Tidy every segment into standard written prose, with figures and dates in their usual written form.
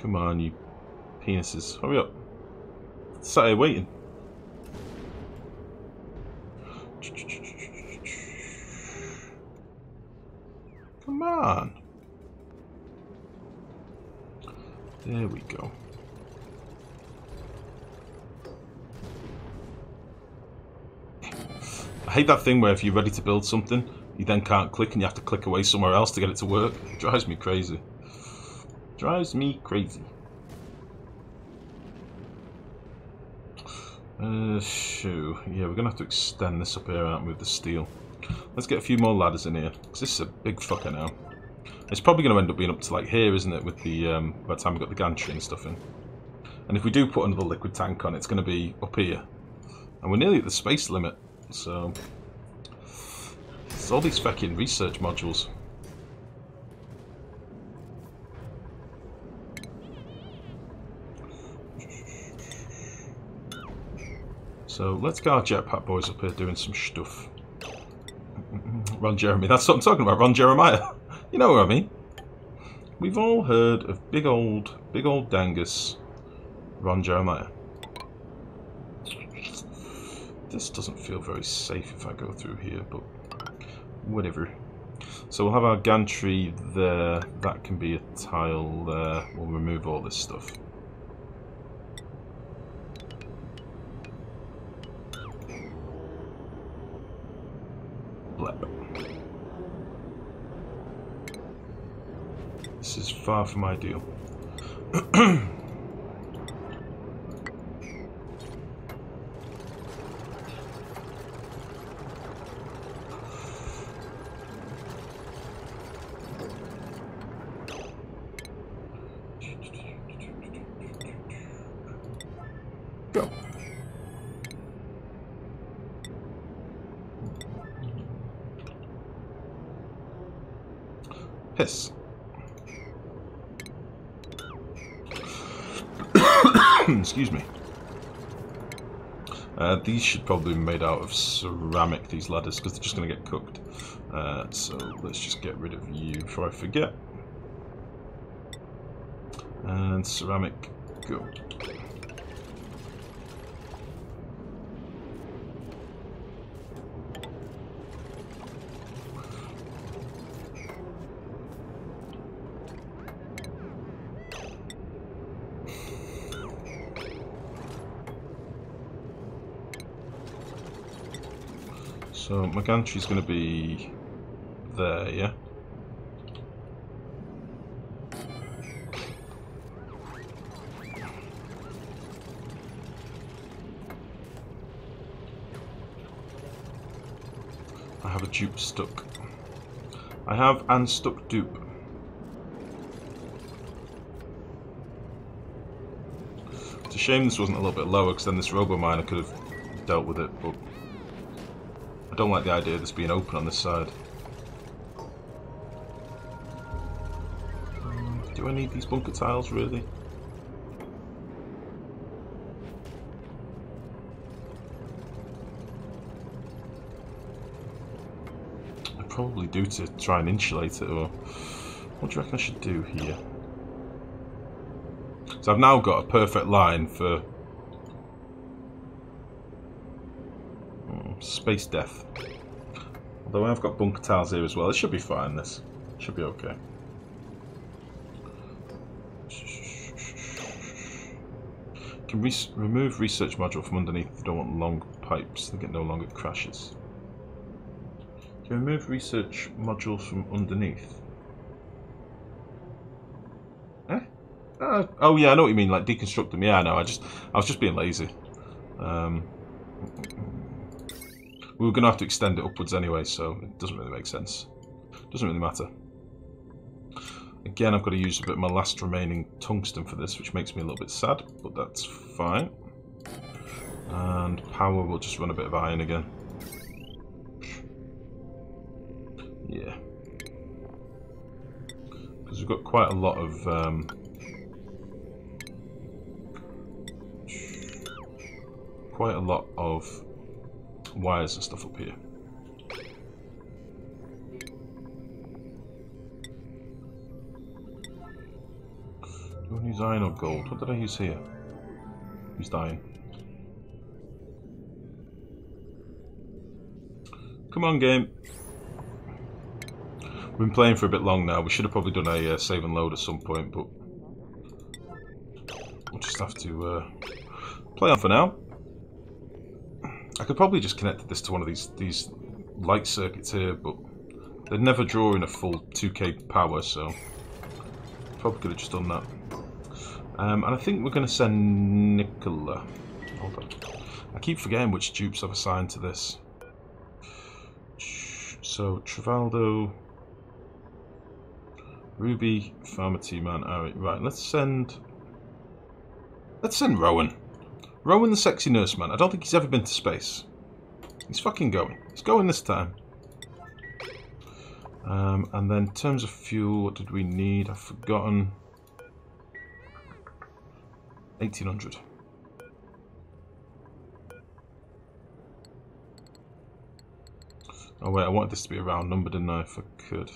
Come on, you penises. Hurry up. Sat here waiting. Come on. There we go. I hate that thing where if you're ready to build something, you then can't click and you have to click away somewhere else to get it to work. It drives me crazy. Drives me crazy. Shoo. Yeah, we're gonna have to extend this up here, aren't we, with the steel. Let's get a few more ladders in here, because this is a big fucker now. It's probably going to end up being up to like here, isn't it, with the by the time we've got the gantry and stuff in. And if we do put another liquid tank on, it's going to be up here. And we're nearly at the space limit, so... It's all these fucking research modules. So let's get our jetpack boys up here doing some stuff. Ron Jeremy, that's what I'm talking about, Ron Jeremiah. You know what I mean? We've all heard of big old dangus Ron Jeremiah. This doesn't feel very safe if I go through here, but whatever. So we'll have our gantry there, that can be a tile there, we'll remove all this stuff. Blep. This is far from ideal. Go. Piss. Excuse me. These should probably be made out of ceramic, these ladders, because they're just going to get cooked. So let's just get rid of you before I forget. And ceramic, go. So my gantry's going to be there, yeah? I have a dupe stuck. I have an stuck dupe. It's a shame this wasn't a little bit lower, because then this robo miner could have dealt with it, but I don't like the idea of this being open on this side. Do I need these bunker tiles, really? I probably do to try and insulate it, or what do you reckon I should do here? So I've now got a perfect line for space death. Although I've got bunker tiles here as well. It should be fine, this. Should be okay. Can remove research module from underneath if you don't want long pipes. I think it no longer crashes. Can you remove research modules from underneath? Eh? Oh yeah, I know what you mean, like deconstruct them. Yeah, I know, I was just being lazy. We were going to have to extend it upwards anyway, so it doesn't really make sense. Doesn't really matter. Again, I've got to use a bit of my last remaining tungsten for this, which makes me a little bit sad, but that's fine. And power, we'll just run a bit of iron again. Yeah. Because we've got quite a lot of... quite a lot of wires and stuff up here. Do I Use iron or gold. What did I use here? Used iron. Come on, game. We've been playing for a bit long now. We should have probably done a save and load at some point, but we'll just have to play on for now. I could probably just connect this to one of these light circuits here, but they'd never draw in a full 2k power, so probably could have just done that. And I think we're going to send Nicola. Hold on. I keep forgetting which dupes I've assigned to this. So, Trivaldo, Ruby, Farmer T-Man, Ari. Right, let's send Rowan. Rowan the sexy nurse man. I don't think he's ever been to space. He's fucking going. He's going this time. And then in terms of fuel, what did we need? I've forgotten. 1800. Oh wait, I wanted this to be a round number, didn't I? If I could.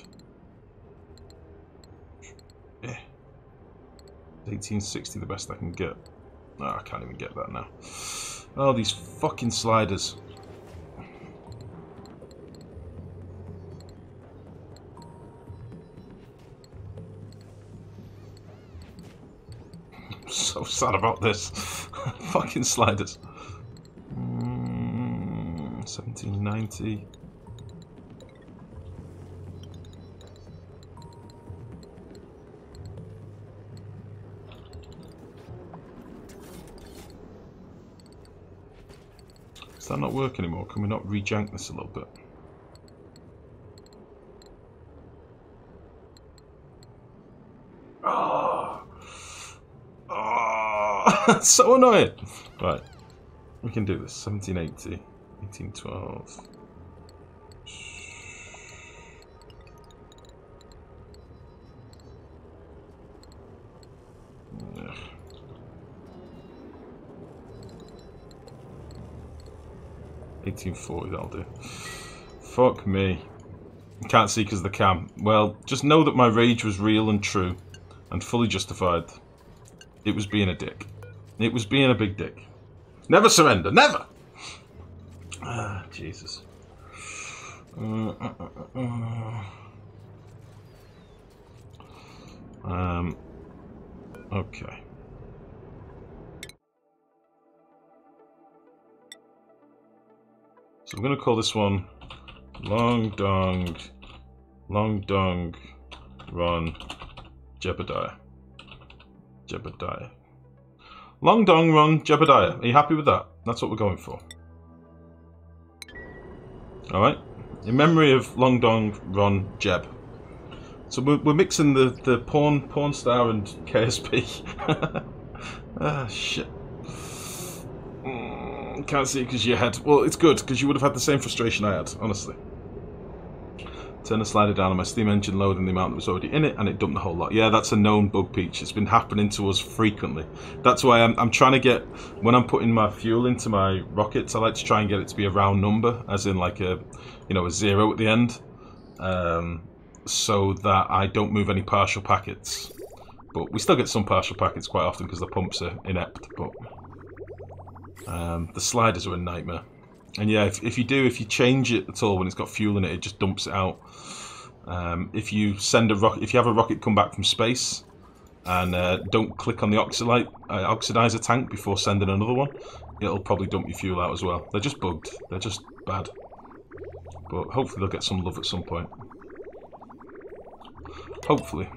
Yeah. 1860, the best I can get. Oh, I can't even get that now. Oh, these fucking sliders. I'm so sad about this. Fucking sliders. 1790. Does that not work anymore? Can we not rejank this a little bit? Oh, that's so annoying. Right, we can do this. 1780, 1812. Yeah. 1840, that'll do. Fuck me. Can't see because of the cam. Well, just know that my rage was real and true and fully justified. It was being a dick. It was being a big dick. Never surrender, never! Ah, Jesus. Okay. So I'm going to call this one Long Dong Run Jebediah. Jebediah. Long Dong Run Jebediah. Are you happy with that? That's what we're going for. Alright. In memory of Long Dong Run Jeb. So we're mixing the porn star and KSP. Ah, shit. Can't see it because your head. Well, it's good because you would have had the same frustration I had, honestly. Turn the slider down on my steam engine, loading the amount that was already in it, and it dumped the whole lot. Yeah, that's a known bug, Peach. It's been happening to us frequently. That's why I'm trying to get, when I'm putting my fuel into my rockets, I like to try and get it to be a round number, as in like a, you know, a 0 at the end, so that I don't move any partial packets. But we still get some partial packets quite often because the pumps are inept. But the sliders are a nightmare. And yeah, if you change it at all when it's got fuel in it, it just dumps it out. If you send a rocket, if you have a rocket come back from space, and don't click on the oxidizer tank before sending another one, it'll probably dump your fuel out as well. They're just bugged. They're just bad. But hopefully they'll get some love at some point. Hopefully.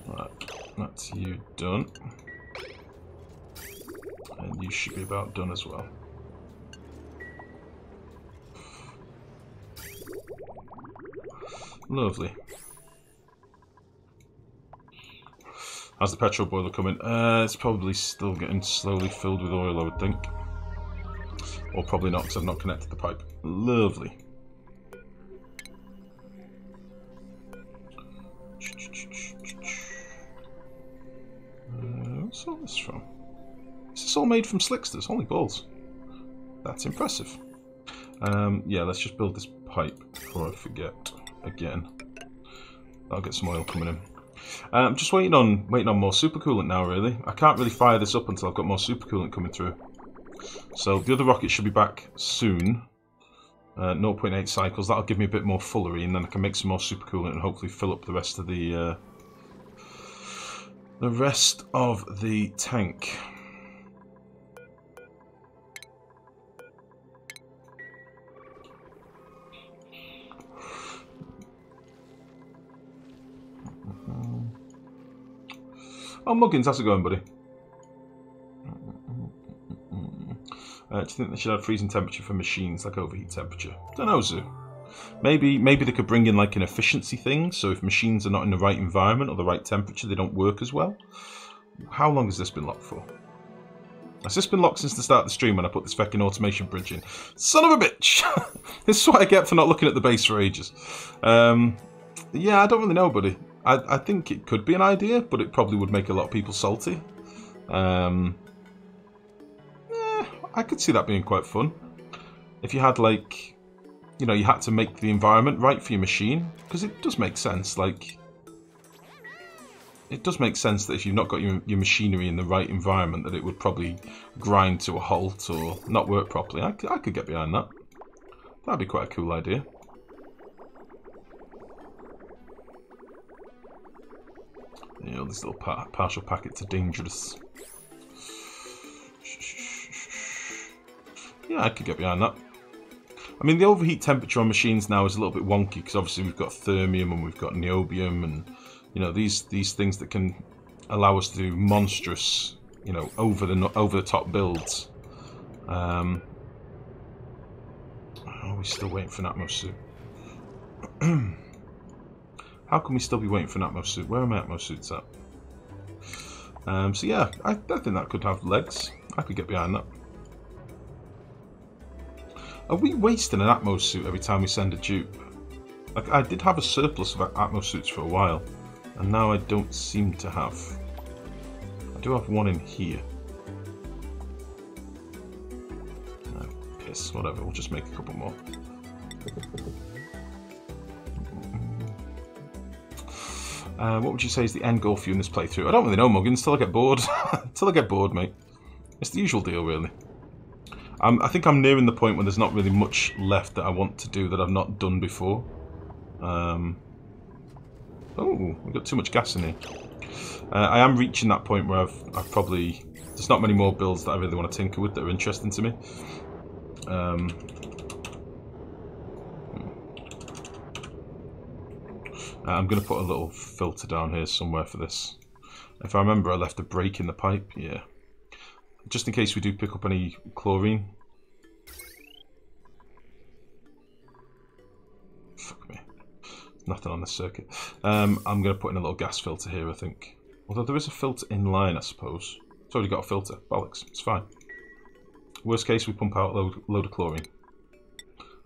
Right, that's you done. And you should be about done as well. Lovely. How's the petrol boiler coming? It's probably still getting slowly filled with oil, I would think. Or probably not, because I've not connected the pipe. Lovely. What's all this from? Is this all made from Slicksters? Holy balls. That's impressive. Yeah, let's just build this pipe before I forget again. I'll get some oil coming in. I'm just waiting on more super coolant now, really. I can't really fire this up until I've got more super coolant coming through. So the other rocket should be back soon. 0.8 cycles. That'll give me a bit more fullery, and then I can make some more super coolant and hopefully fill up the rest of the tank. Oh, Muggins, how's it going, buddy? Do you think they should have freezing temperature for machines, like overheat temperature? Don't know, Zoo. Maybe they could bring in like an efficiency thing, so if machines are not in the right environment or the right temperature, they don't work as well. How long has this been locked for? Has this been locked since the start of the stream when I put this fucking automation bridge in? Son of a bitch! This is what I get for not looking at the base for ages. Yeah, I don't really know, buddy. I think it could be an idea, but it probably would make a lot of people salty. I could see that being quite fun. If you had, like, you know, you had to make the environment right for your machine, because it does make sense, like, it does make sense that if you've not got your machinery in the right environment, that it would probably grind to a halt or not work properly. I could get behind that. That'd be quite a cool idea. You know, this little partial packet to dangerous. Yeah, I could get behind that. I mean, the overheat temperature on machines now is a little bit wonky because obviously we've got thermium and we've got niobium and, you know, these things that can allow us to do monstrous, you know, over the top builds. Are we still waiting for an Atmos suit? How can we still be waiting for an Atmos suit? Where are my Atmos suits at? So yeah, I think that could have legs. I could get behind that. Are we wasting an Atmos suit every time we send a dupe? Like, I did have a surplus of Atmos suits for a while, and now I don't seem to have. I do have one in here. Oh, piss, whatever, we'll just make a couple more. What would you say is the end goal for you in this playthrough? I don't really know, Muggins, until I get bored. Until I get bored, mate. It's the usual deal, really. I think I'm nearing the point where there's not really much left that I want to do that I've not done before. Oh, we've got too much gas in here. I am reaching that point where I've probably... There's not many more builds that I really want to tinker with that are interesting to me. I'm going to put a little filter down here somewhere for this. If I remember, I left a break in the pipe. Yeah. Just in case we do pick up any chlorine. Fuck me. There's nothing on this circuit. I'm going to put in a little gas filter here, I think. Although there is a filter in line, I suppose. It's already got a filter. Bollocks. It's fine. Worst case, we pump out a load of chlorine.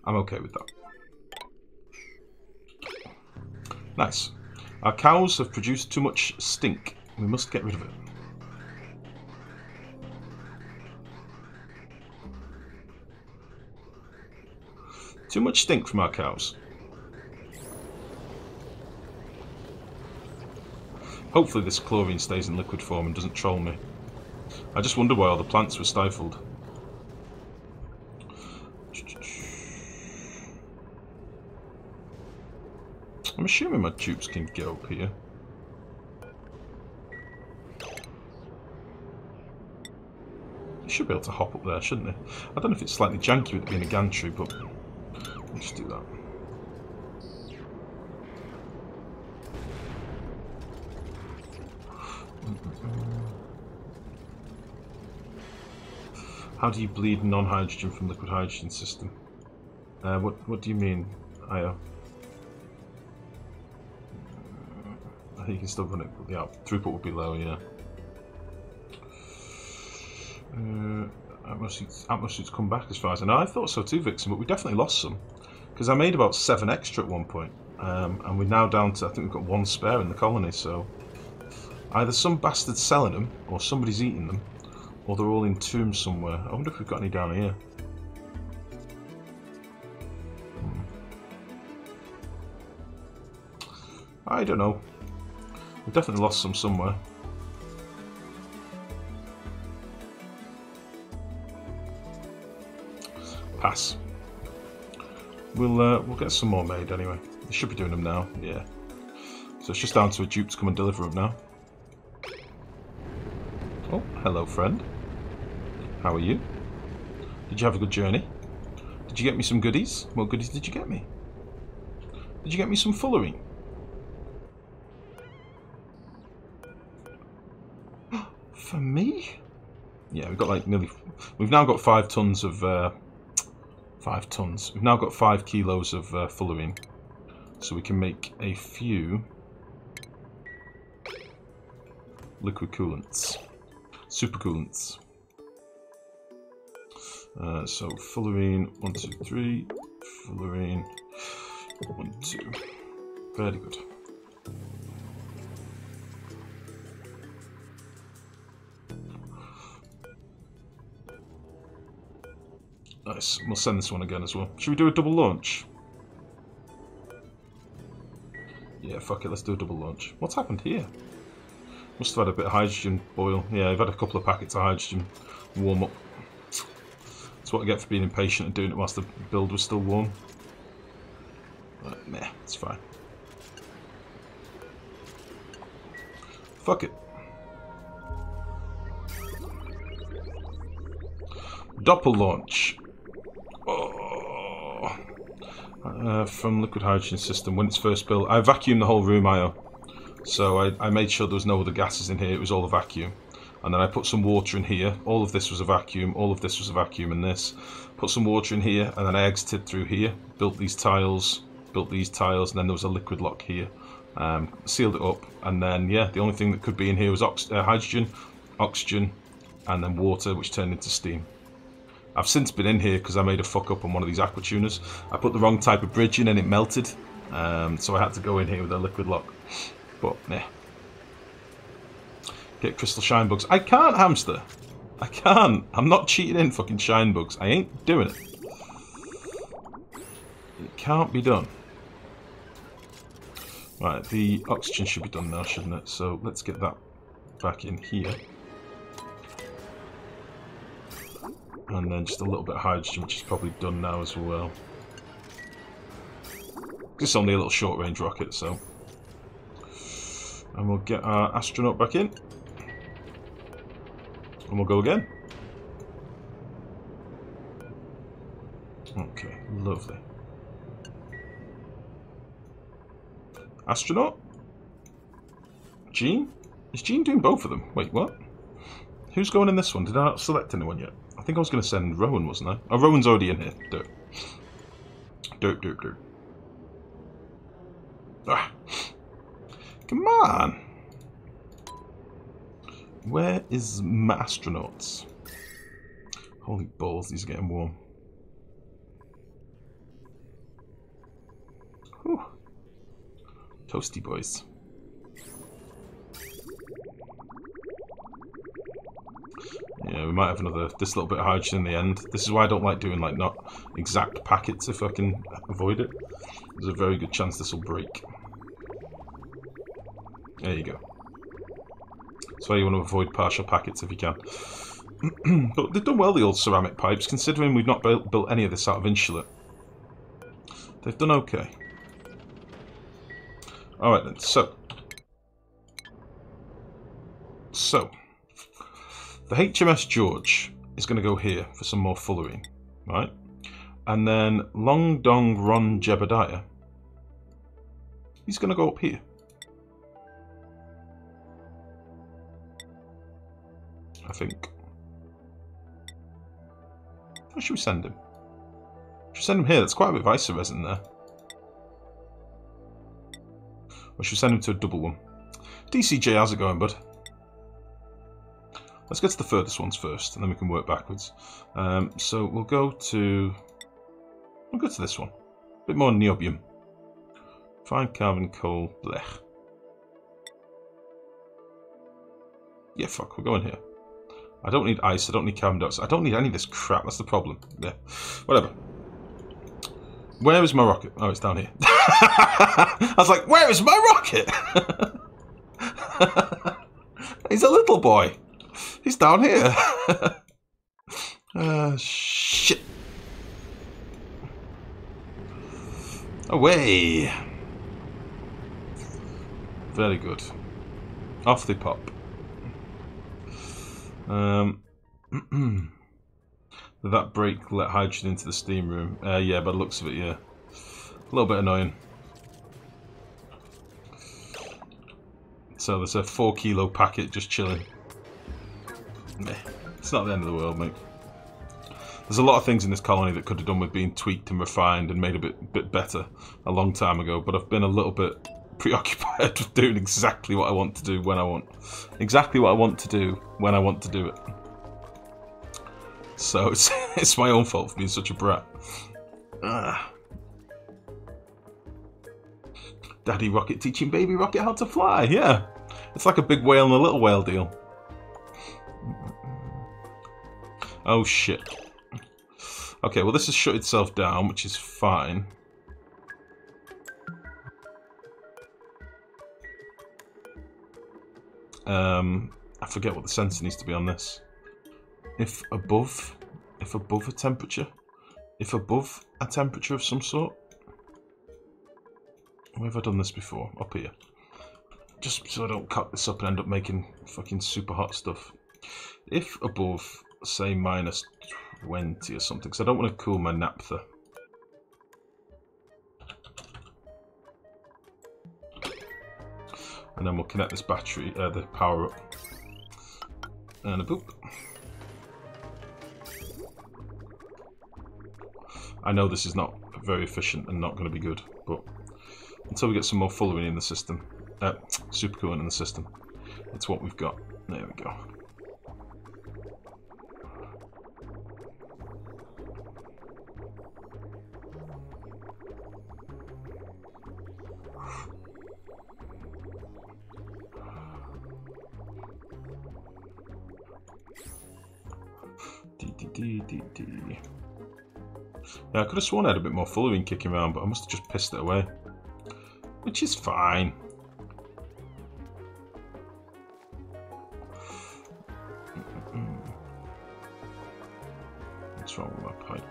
I'm okay with that. Nice. Our cows have produced too much stink. We must get rid of it. Too much stink from our cows. Hopefully this chlorine stays in liquid form and doesn't troll me. I just wonder why all the plants were stifled. I'm assuming my tubes can get up here. They should be able to hop up there, shouldn't they? I don't know if it's slightly janky with it being a gantry, but let's just do that. How do you bleed non-hydrogen from liquid hydrogen system? What do you mean, Io? I think you can still run it, but the throughput would be low, yeah. Atmos suits come back as far as I know. I thought so too, Vixen, but we definitely lost some. Because I made about 7 extra at one point. And we're now down to, I think we've got 1 spare in the colony, so... Either some bastard's selling them, or somebody's eating them, or they're all in tombs somewhere. I wonder if we've got any down here. I don't know. We've definitely lost some somewhere. Pass. We'll get some more made anyway. They should be doing them now. Yeah. So it's just down to a dupe to come and deliver them now. Oh, hello, friend. How are you? Did you have a good journey? Did you get me some goodies? What goodies did you get me? Did you get me some fullerene? For me? Yeah, we've got like nearly... We've now got 5 tons of... 5 tons. We've now got 5 kilos of fullerene. So we can make a few... liquid coolants. Super coolants. So fullerene, 1, 2, 3. Fullerene, 1, 2. Very good. Nice. We'll send this one again as well. Should we do a double launch? Yeah, fuck it. Let's do a double launch. What's happened here? Must have had a bit of hydrogen boil. Yeah, I've had a couple of packets of hydrogen warm up. That's what I get for being impatient and doing it whilst the build was still warm. But, meh, it's fine. Fuck it. Doppel launch. Oh. From liquid hydrogen system when it's first built. I vacuumed the whole room, IO. So I made sure there was no other gases in here. It was all a vacuum. And then I put some water in here. All of this was a vacuum. All of this was a vacuum in this. Put some water in here, and then I exited through here. Built these tiles. Built these tiles, and then there was a liquid lock here. Sealed it up, and then yeah, the only thing that could be in here was hydrogen, oxygen, and then water, which turned into steam. I've since been in here because I made a fuck up on one of these aqua tuners. I put the wrong type of bridge in and it melted, so I had to go in here with a liquid lock. But nah. Get crystal shine bugs. I can't, hamster. I can't. I'm not cheating in fucking shine bugs. I ain't doing it. It can't be done. Right, the oxygen should be done now, shouldn't it? So let's get that back in here. And then just a little bit of hydrogen, which is probably done now as well. This is only a little short-range rocket, so... And we'll get our astronaut back in. And we'll go again. Okay, lovely. Astronaut? Gene? Is Gene doing both of them? Wait, what? Who's going in this one? Did I not select anyone yet? I think I was going to send Rowan, wasn't I? Oh, Rowan's already in here. Dirt. Dirt, dirt, dirt. Ah. Come on! Where is my astronauts? Holy balls, these are getting warm. Whew. Toasty boys. Yeah, we might have this little bit of hydrogen in the end. This is why I don't like doing like not exact packets if I can avoid it. There's a very good chance this will break. There you go. That's why you want to avoid partial packets if you can. But they've done well, the old ceramic pipes, considering we've not built any of this out of insulate. They've done okay. Alright then, so the HMS George is going to go here for some more fullerene, right? And then Long Dong Ron Jebediah, he's going to go up here. I think. Where should we send him? Should we send him here? That's quite a bit of isoresin there. Or should we send him to a double one? DCJ, how's it going, bud? Let's get to the furthest ones first, and then we can work backwards. So we'll go to this one. A bit more niobium. Fine carbon, coal, blech. Yeah, fuck, we're going here. I don't need ice, I don't need carbon dioxide, I don't need any of this crap, that's the problem. Yeah, whatever. Where is my rocket? Oh, it's down here. I was like, where is my rocket? He's a little boy. He's down here. Shit. Away. Very good. Off they pop. Did that break let hydrogen into the steam room? Yeah, by the looks of it, yeah. A little bit annoying. So there's a 4 kilo packet just chilling. It's not the end of the world, mate. There's a lot of things in this colony that could have done with being tweaked and refined and made a bit better a long time ago, but I've been a little bit preoccupied with doing exactly what I want to do when I want. Exactly what I want to do when I want to do it. So it's my own fault for being such a brat. Daddy Rocket teaching baby Rocket how to fly, yeah. It's like a big whale and a little whale deal. Oh shit. Okay, well this has shut itself down, which is fine. I forget what the sensor needs to be on this. If above a temperature of some sort. Where have I done this before? Up here. Just so I don't cut this up and end up making fucking super hot stuff. If above, say, minus 20 or something, because I don't want to cool my naphtha. And then we'll connect this battery, the power up. And a boop. I know this is not very efficient and not going to be good, but until we get some more fullerene in the system, supercoolant in the system, it's what we've got. There we go. Yeah, I could have sworn I had a bit more fullerene kicking around, but I must have just pissed it away. Which is fine. What's wrong with my pipe?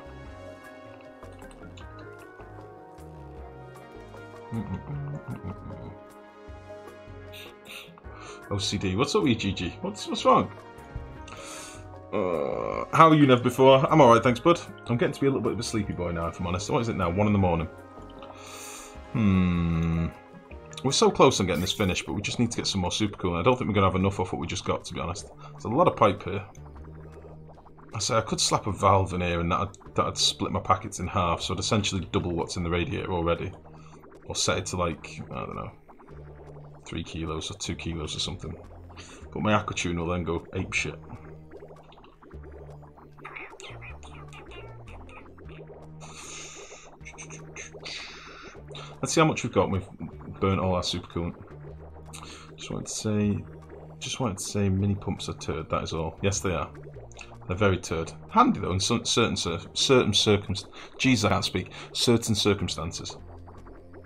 OCD. What's up, EGG? What's wrong? How are you, Nev, before? I'm alright, thanks, bud. I'm getting to be a little bit of a sleepy boy now, if I'm honest. What is it now? 1 in the morning. We're so close on getting this finished, but we just need to get some more supercoolant. I don't think we're going to have enough of what we just got, to be honest. There's a lot of pipe here. I say I could slap a valve in here and that'd split my packets in half, so I'd essentially double what's in the radiator already. Or set it to like, I don't know, 3 kilos or 2 kilos or something. But my aquatune will then go apeshit. Let's see how much we've got. We've burnt all our supercoolant. Just wanted to say mini pumps are turd, that is all. Yes, they are. They're very turd. Handy though in certain circumstances. Jeez, I can't speak. Certain circumstances.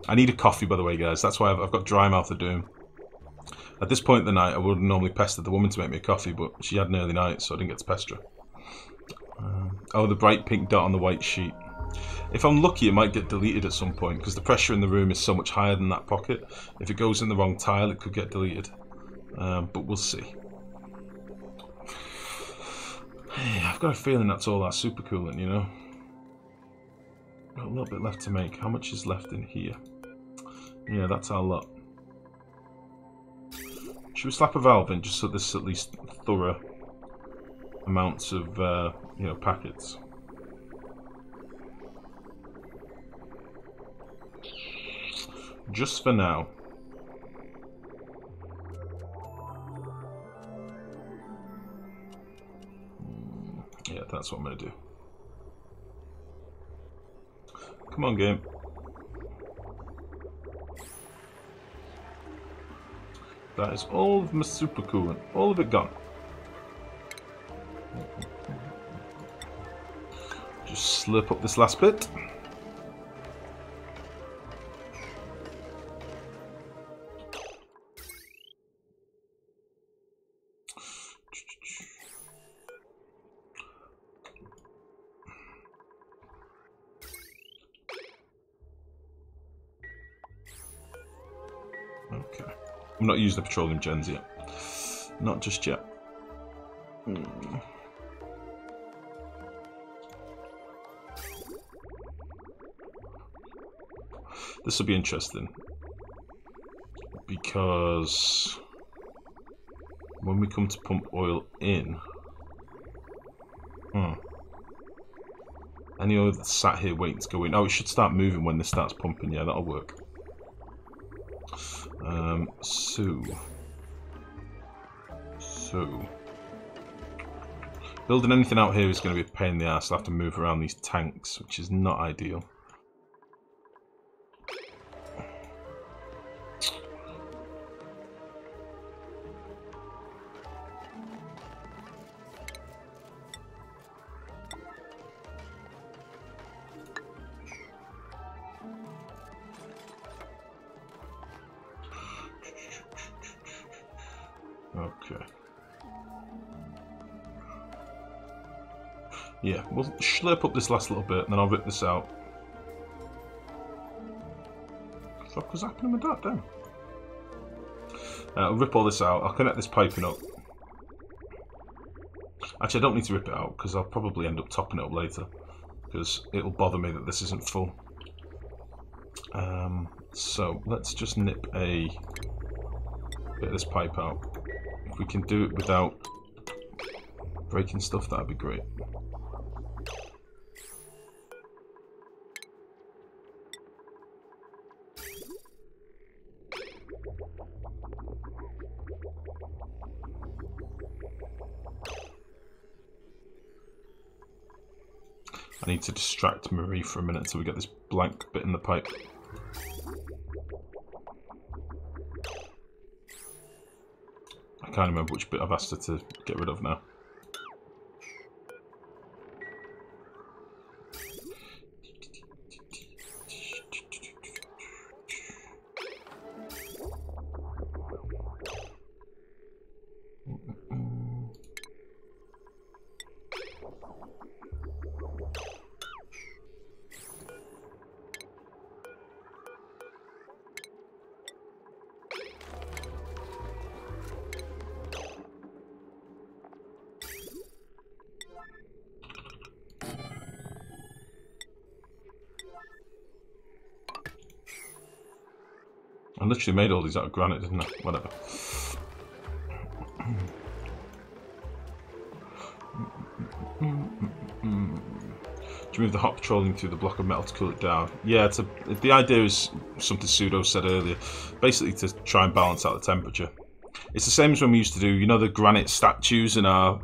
I need a coffee, by the way, guys. That's why I've got dry mouth of doom. At this point in the night, I would have normally pestered the woman to make me a coffee, but she had an early night, so I didn't get to pester her. Oh, the bright pink dot on the white sheet. If I'm lucky, it might get deleted at some point, because the pressure in the room is so much higher than that pocket. If it goes in the wrong tile, it could get deleted. But we'll see. I've got a feeling that's all our supercoolant, you know? Got a little bit left to make. How much is left in here? Yeah, that's our lot. Should we slap a valve in just so there's at least thorough amounts of, you know, packets? Just for now. Yeah, that's what I'm going to do. Come on, game. That is all of my supercoolant. All of it gone. Just slurp up this last bit. Okay. I'm not using the petroleum gens yet. Not just yet. This will be interesting. Because when we come to pump oil in... Any oil that's sat here waiting to go in. Oh, it should start moving when this starts pumping. Yeah, that'll work. So... Building anything out here is going to be a pain in the ass. I'll have to move around these tanks, which is not ideal. Okay. Yeah, we'll slurp up this last little bit, and then I'll rip this out. What the fuck was happening with that then? I'll rip all this out. I'll connect this piping up. Actually, I don't need to rip it out, because I'll probably end up topping it up later. Because it'll bother me that this isn't full. So, let's just nip a bit of this pipe out. If we can do it without breaking stuff, that'd be great. I need to distract Marie for a minute until we get this blank bit in the pipe. I can't remember which bit I've asked her to get rid of now. I literally made all these out of granite, didn't I? Whatever. To move the hot petroleum through the block of metal to cool it down. Yeah, the idea is something Pseudo said earlier. Basically to try and balance out the temperature. It's the same as when we used to do, you know, the granite statues in our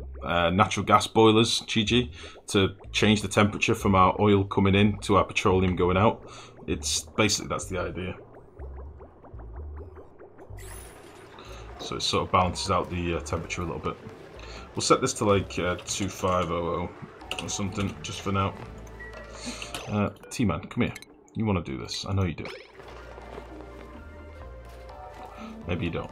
natural gas boilers, GG, to change the temperature from our oil coming in to our petroleum going out. It's basically, that's the idea. So it sort of balances out the temperature a little bit. We'll set this to like 2500 or something, just for now. T-Man, come here. You want to do this. I know you do. Maybe you don't.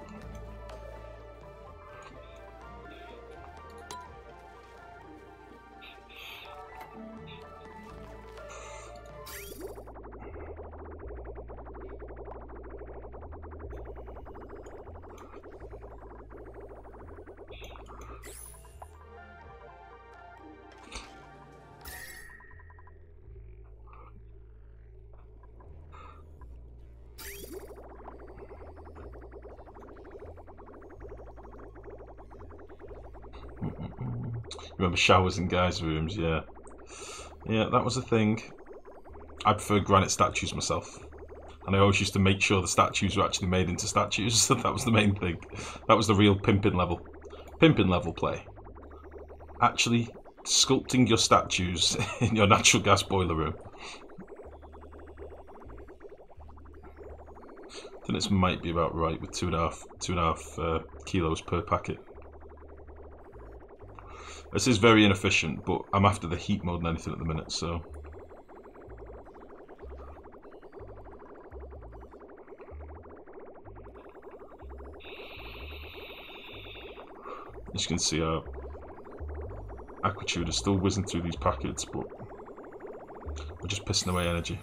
Remember showers in guys' rooms, yeah. Yeah, that was a thing. I prefer granite statues myself. And I always used to make sure the statues were actually made into statues. That was the main thing. That was the real pimping level. Pimping level play. Actually sculpting your statues in your natural gas boiler room. I think this might be about right with 2.5 kilos per packet. This is very inefficient, but I'm after the heat more than anything at the minute, so... As you can see, our Aquitude is still whizzing through these packets, but we're just pissing away energy.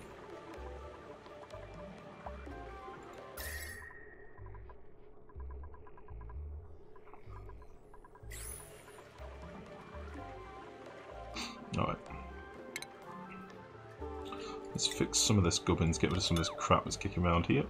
fix some of this gubbins, get rid of some of this crap that's kicking around here.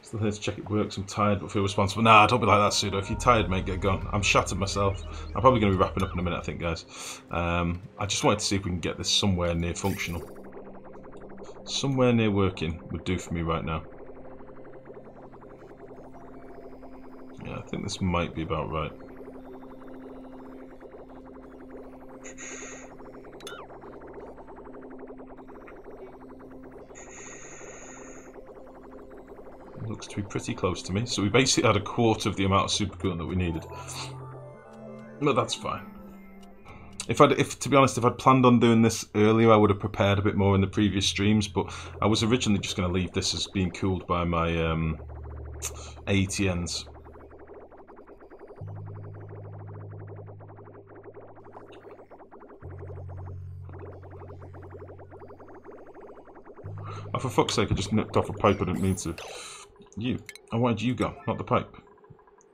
Still here to check it works. I'm tired but feel responsible. Nah, don't be like that, Pseudo. If you're tired, mate, get gone. I'm shattered myself. I'm probably going to be wrapping up in a minute, I think, guys. I just wanted to see if we can get this somewhere near functional. Somewhere near working would do for me right now. Yeah, I think this might be about right. Looks to be pretty close to me. So we basically had a quarter of the amount of super coolant that we needed. But that's fine. To be honest, if I'd planned on doing this earlier, I would have prepared a bit more in the previous streams, but I was originally just going to leave this as being cooled by my ATNs. Oh, for fuck's sake, I just nipped off a pipe I didn't mean to. You. And why'd you go? Not the pipe.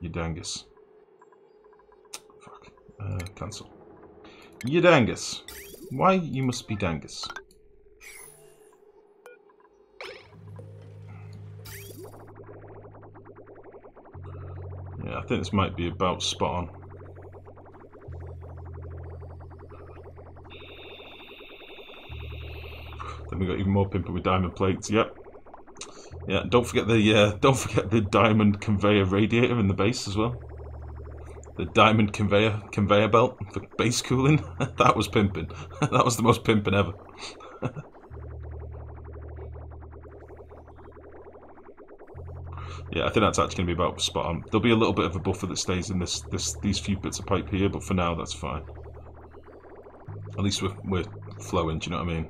You dangus. Fuck. Cancel. You dangus. Why you must be dangus? Yeah, I think this might be about spot on. Then we got even more pimping with diamond plates. Yep. Yeah. Don't forget the diamond conveyor radiator in the base as well. The diamond conveyor belt for base cooling. That was pimping. That was the most pimping ever. Yeah, I think that's actually going to be about spot on. There'll be a little bit of a buffer that stays in these few bits of pipe here, but for now that's fine. At least we're flowing. Do you know what I mean?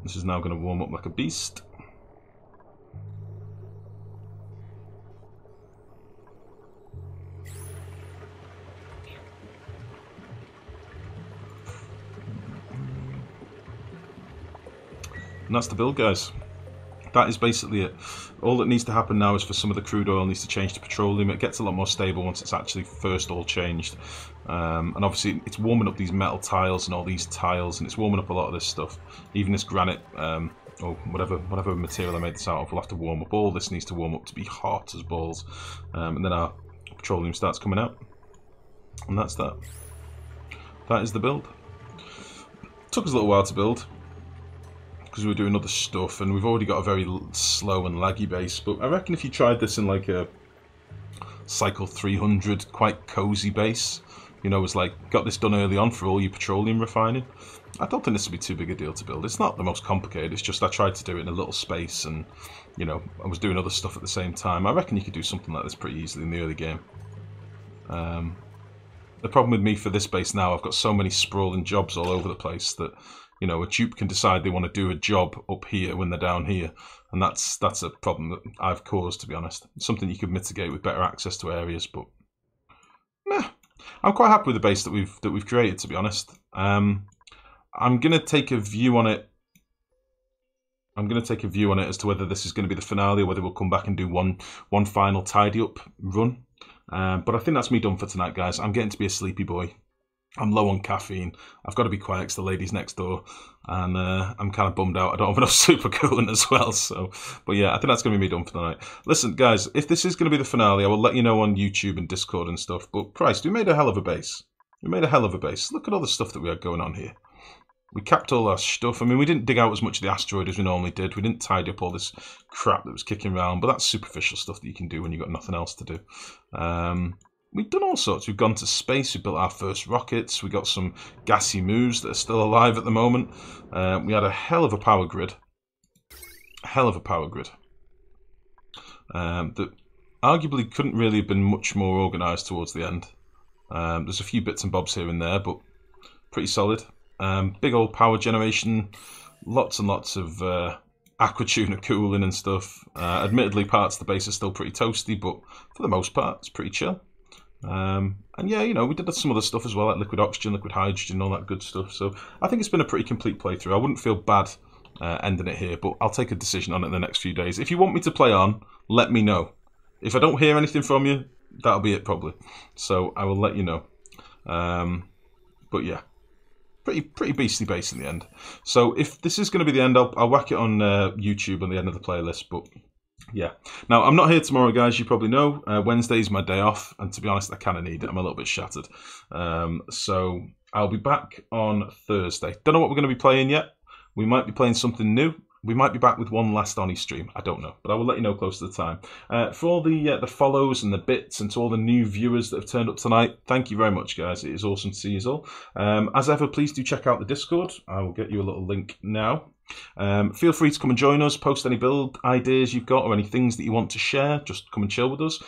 This is now going to warm up like a beast. And that's the build, guys. That is basically it. All that needs to happen now is for some of the crude oil needs to change to petroleum. It gets a lot more stable once it's actually first all changed. And obviously it's warming up these metal tiles and all these tiles, and it's warming up a lot of this stuff. Even this granite, or whatever material I made this out of, will have to warm up. All this needs to warm up to be hot as balls. And then our petroleum starts coming out. And that's that. That is the build. Took us a little while to build, because we were doing other stuff, and we've already got a very slow and laggy base. But I reckon if you tried this in like a Cycle 300, quite cozy base, you know, was like, got this done early on for all your petroleum refining, I don't think this would be too big a deal to build. It's not the most complicated, it's just I tried to do it in a little space, and, you know, I was doing other stuff at the same time. I reckon you could do something like this pretty easily in the early game. The problem with me for this base now, I've got so many sprawling jobs all over the place that, you know, a dupe can decide they want to do a job up here when they're down here, and that's a problem that I've caused, to be honest. It's something you could mitigate with better access to areas, but nah, I'm quite happy with the base that we've created, to be honest. I'm gonna take a view on it. I'm gonna take a view on it as to whether this is going to be the finale or whether we'll come back and do one final tidy up run. But I think that's me done for tonight, guys. I'm getting to be a sleepy boy. I'm low on caffeine. I've got to be quiet because the lady's next door, and I'm kind of bummed out. I don't have enough super coolant as well. So, but yeah, I think that's going to be me done for the night. Listen, guys, if this is going to be the finale, I will let you know on YouTube and Discord and stuff. But Christ, we made a hell of a base. We made a hell of a base. Look at all the stuff that we had going on here. We capped all our stuff. I mean, we didn't dig out as much of the asteroid as we normally did. We didn't tidy up all this crap that was kicking around. But that's superficial stuff that you can do when you've got nothing else to do. We've done all sorts. We've gone to space. We built our first rockets. We got some gassy moves that are still alive at the moment. We had a hell of a power grid. A hell of a power grid. That arguably couldn't really have been much more organised towards the end. There's a few bits and bobs here and there, but pretty solid. Big old power generation. Lots and lots of aquatuna cooling and stuff. Admittedly, parts of the base are still pretty toasty, but for the most part, it's pretty chill. And yeah, you know, we did some other stuff as well, like liquid oxygen, liquid hydrogen, all that good stuff. So I think it's been a pretty complete playthrough. I wouldn't feel bad ending it here. But I'll take a decision on it in the next few days. If you want me to play on, let me know. If I don't hear anything from you, that'll be it probably. So I will let you know. But yeah, pretty beastly base in the end. So if this is going to be the end, I'll whack it on YouTube on the end of the playlist. But yeah, now I'm not here tomorrow, guys. You probably know Wednesday's my day off, and to be honest, I kind of need it. I'm a little bit shattered. So I'll be back on Thursday. Don't know what we're going to be playing yet. We might be playing something new. We might be back with one last Oni stream. I don't know, but I will let you know close to the time. For all the follows and the bits, and to all the new viewers that have turned up tonight, thank you very much, guys. It is awesome to see you all. As ever, please do check out the Discord. I will get you a little link now. Feel free to come and join us, post any build ideas you've got or any things that you want to share. Just come and chill with us.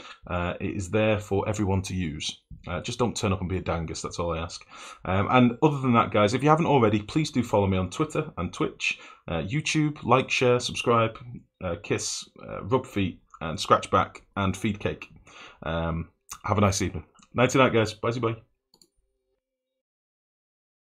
It is there for everyone to use. Just don't turn up and be a dangus, that's all I ask. And other than that, guys, if you haven't already, please do follow me on Twitter and Twitch, YouTube, like, share, subscribe, kiss, rub feet, and scratch back, and feed cake. Have a nice evening. Nighty night, guys. Bye-bye.